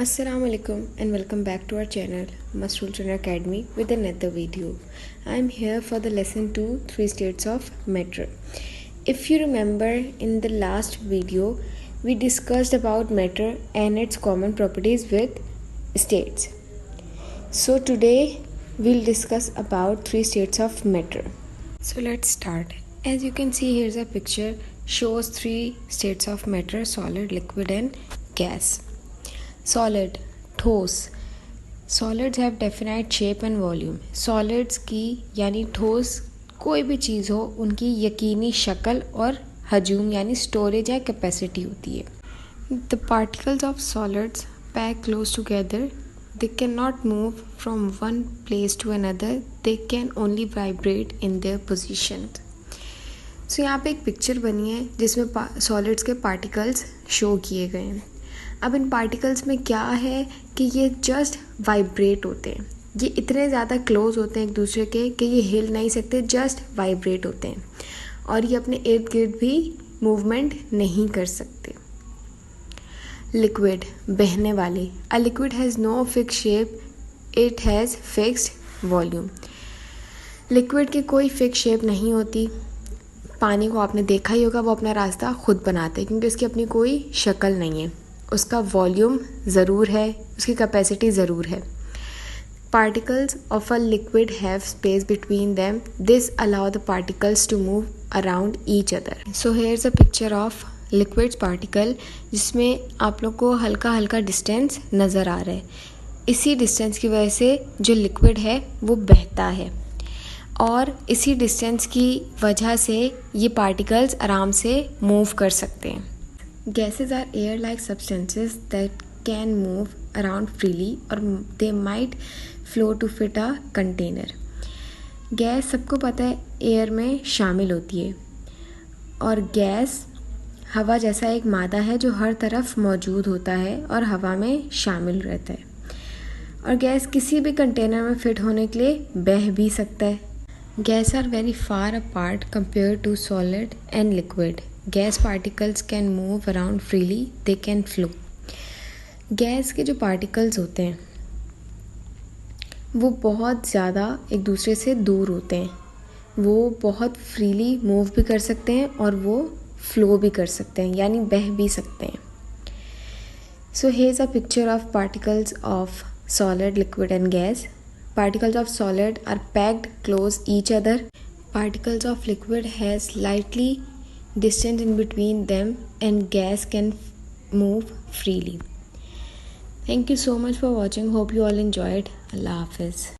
Assalamualaikum and welcome back to our channel Masrul Trainer Academy with another video. I am here for the lesson 2 3 states of matter. If you remember, in the last video we discussed about matter and its common properties with states. So today we'll discuss about 3 states of matter. So let's start. As you can see, here's a picture shows 3 states of matter: solid, liquid and gas. Solid, ठोस. Solids have definite shape and volume. Solids की यानी ठोस कोई भी चीज़ हो, उनकी यकीनी शक्ल और हजूम यानी स्टोरेज या कैपेसिटी होती है. The particles of solids pack close together. They cannot move from one place to another. They can only vibrate in their position. So यहाँ पे एक पिक्चर बनी है जिसमें सॉलिड्स के पार्टिकल्स शो किए गए हैं. अब इन पार्टिकल्स में क्या है कि ये जस्ट वाइब्रेट होते हैं. ये इतने ज़्यादा क्लोज होते हैं एक दूसरे के कि ये हिल नहीं सकते, जस्ट वाइब्रेट होते हैं और ये अपने इर्द गिर्द भी मूवमेंट नहीं कर सकते. लिक्विड, बहने वाले. A liquid has no fix shape, it has fixed volume. Liquid की कोई फिक्स शेप नहीं होती. पानी को आपने देखा ही होगा, वो अपना रास्ता खुद बनाते हैं क्योंकि उसकी अपनी कोई शक्ल नहीं है. उसका वॉल्यूम ज़रूर है, उसकी कैपेसिटी ज़रूर है. Particles of a liquid have space between them. This allow the particles to move around each other. So here's a picture of liquid particle जिसमें आप लोग को हल्का हल्का डिस्टेंस नज़र आ रहा है. इसी डिस्टेंस की वजह से जो लिक्विड है वो बहता है और इसी डिस्टेंस की वजह से ये पार्टिकल्स आराम से मूव कर सकते हैं. Gases are air-like substances that can move around freely or they might flow to fit a container. Gas सबको पता है एयर में शामिल होती है और गैस हवा जैसा एक मादा है जो हर तरफ मौजूद होता है और हवा में शामिल रहता है. और गैस किसी भी कंटेनर में फिट होने के लिए बह भी सकता है. Gas are very far apart compared to solid and liquid. Gas particles can move around freely. They can flow. Gas के जो पार्टिकल्स होते हैं वो बहुत ज़्यादा एक दूसरे से दूर होते हैं. वो बहुत फ्रीली मूव भी कर सकते हैं और वो फ्लो भी कर सकते हैं यानी बह भी सकते हैं. सो here's a picture of particles of solid, liquid and gas. Particles of solid are packed close each other. Particles of liquid has slightly distance in between them and gas can move freely. Thank you so much for watching. Hope you all enjoyed. Allah Hafiz.